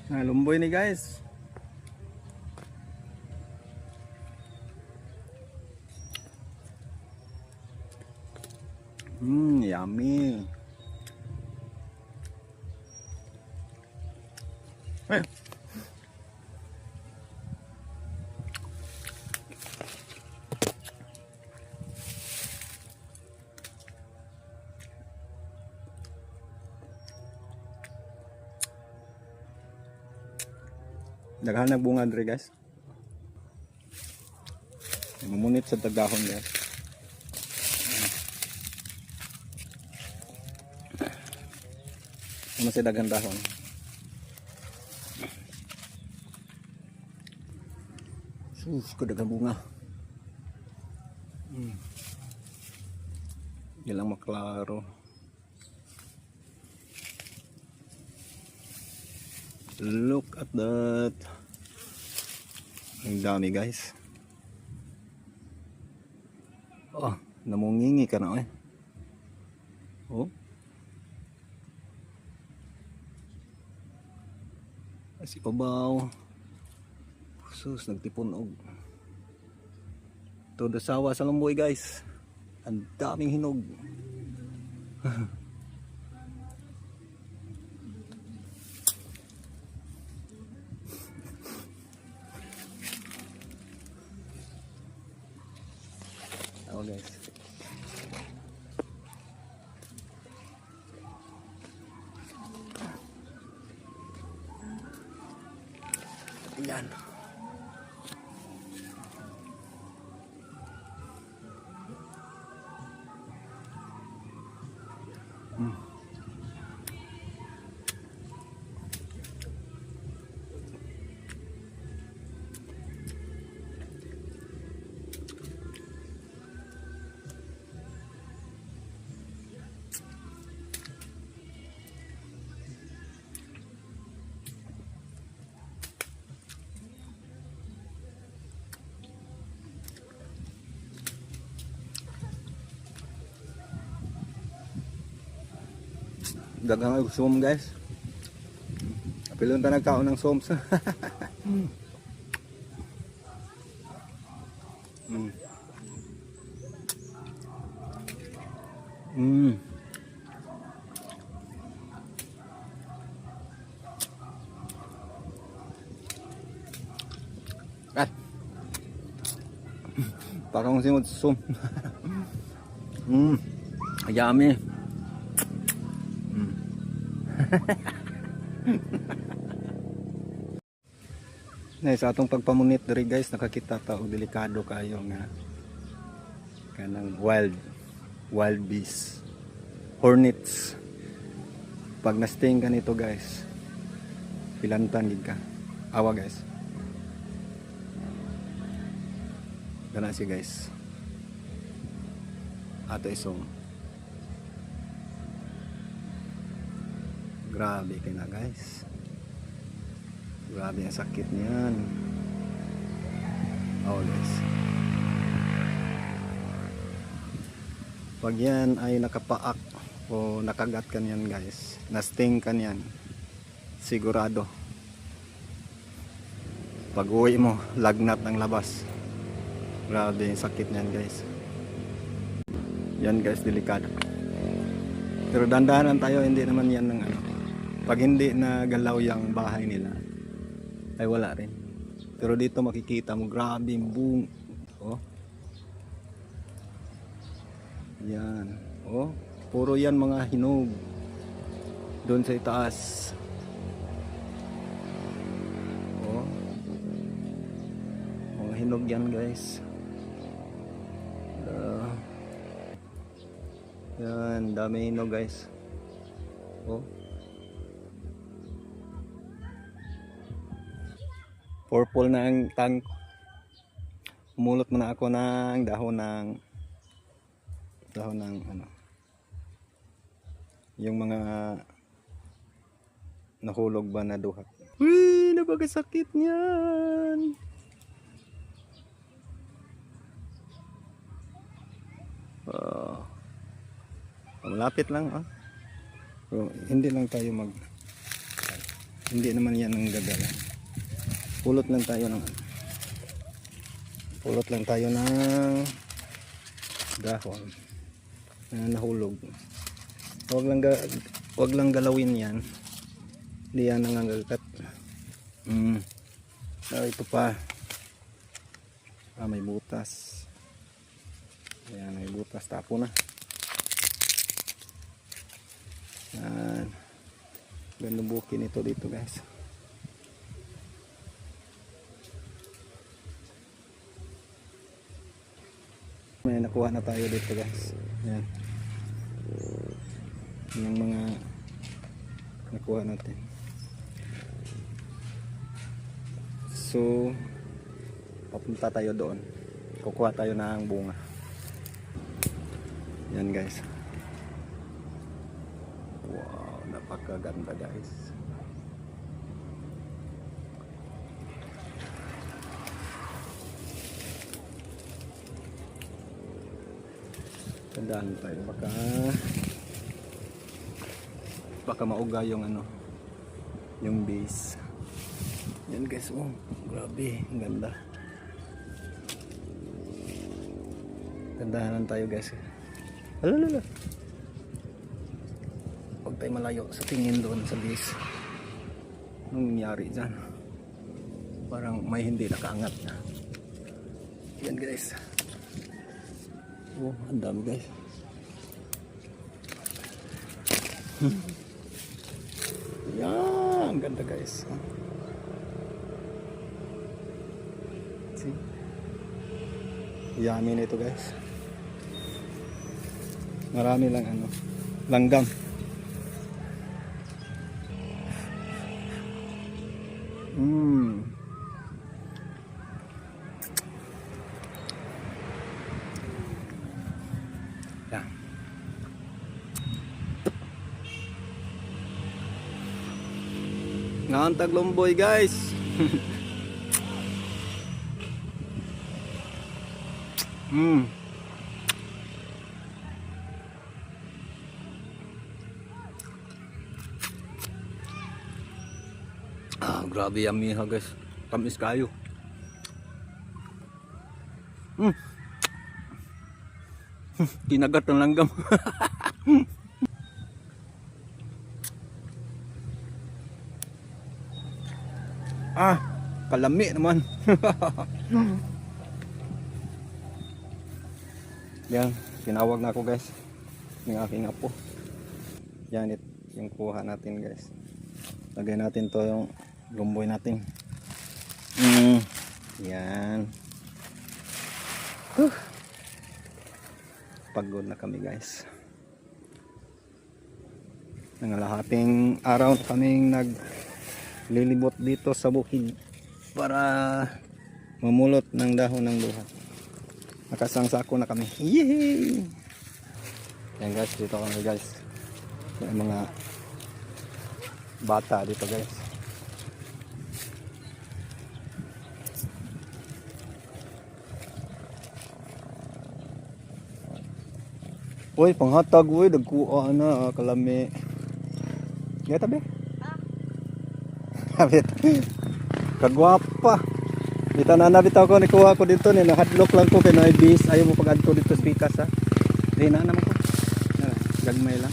Lumboy ni guys. Yummy. Eh. Daghan ng bunga dre guys. Mumunit sa tagahon guys. Ano sa daghang dahon? Sus, kadaghang bunga. Ilang maklaro. Look at that. Ang dami guys. Oh, namungingi ka na eh. Oh. Si pabaw. Sus, nagtipon og. Todo sawa sa Lumboy guys. Ang daming hinog. Oh guys. Yan. Dagang sum guys. Apilon ta nagkaon ng sums. At parang simot sum. Yummy. Sa atong pagpamunit diri guys, nakakita ta og delikado kayo nga kanang wild bees, hornets. Pag nasting ka nito guys, pilantan gid ka. Awa guys. Kana si guys. Ato isong. Grabe ka na guys. Grabe ang sakit niyan. Oh guys. Pag yan ay nakapaak o nakagat ka niyan guys, nasting ka niyan, sigurado pag uwi mo, lagnat ng labas. Grabe ang sakit niyan guys. Yan guys, delikado. Pero dandanan tayo, hindi naman yan ng ano. Pag hindi na galaw yung bahay nila, ay wala rin. Pero dito makikita mo, grabe yung boom. Oh. Yan. Oh, puro yan mga hinog. Doon sa itaas. Oh. Mga hinog yan guys. Yan, dami hinog guys. Oh. Purple na ang tank. Umulot mo na ako ng dahon ng ano, yung mga nahulog ba na duhat. Uy, napakasakit niyan. Malapit lang. Pero hindi lang tayo Hindi naman yan ang gagala. Pulot lang tayo ng dahon na nahulog. Wag lang galawin yan. Hindi yan nangangagat. Ito pa. May butas. Ayan, may butas. Tapo na. Yan. Ganubukin ito dito guys. May nakuha na tayo dito guys. Yan. Yung mga nakuha natin. So, papunta tayo doon. Kukuha tayo ng bunga. Yan guys. Wow, napakaganda guys. Tandaan tayo baka mauga yung yung base. Yan guys, oh, grabe, ang ganda. Tandahan tayo guys. Alala. Huwag tayo malayo sa tingin doon sa base. Anong nangyari dyan? Parang may hindi nakaangat na. Yan guys. Oh, ang dami guys. Yan, ang ganda guys. See? Yummy na ito guys. Marami lang langgam. Yan. Ngantag lumboy guys. Grabe yummy ha guys. Tamis kayo. Kinagat ng langgam. Kalami naman. Yan, tinawag na ako guys ng aking apo. Yan yung kuha natin guys. Lagay natin to yung lumboy natin. Yan. Pagod na kami guys. Nangalahating araw na kaming naglilibot dito sa bukid para mamulot ng dahon ng luha. Nakasangsako na kami. Yehey! Yan guys, dito kami guys. May mga bata dito guys. Uy, panghatag uy, dagkuha na kalami. Gaya tabi? Habit. Kagwapa. Dito na nabitaw ko, nikuha ko dito, nahadlock lang ko kay na ibis. Ayaw mo pag-adto dito sa pikas ha. Di na naman ko. Gagmay lang.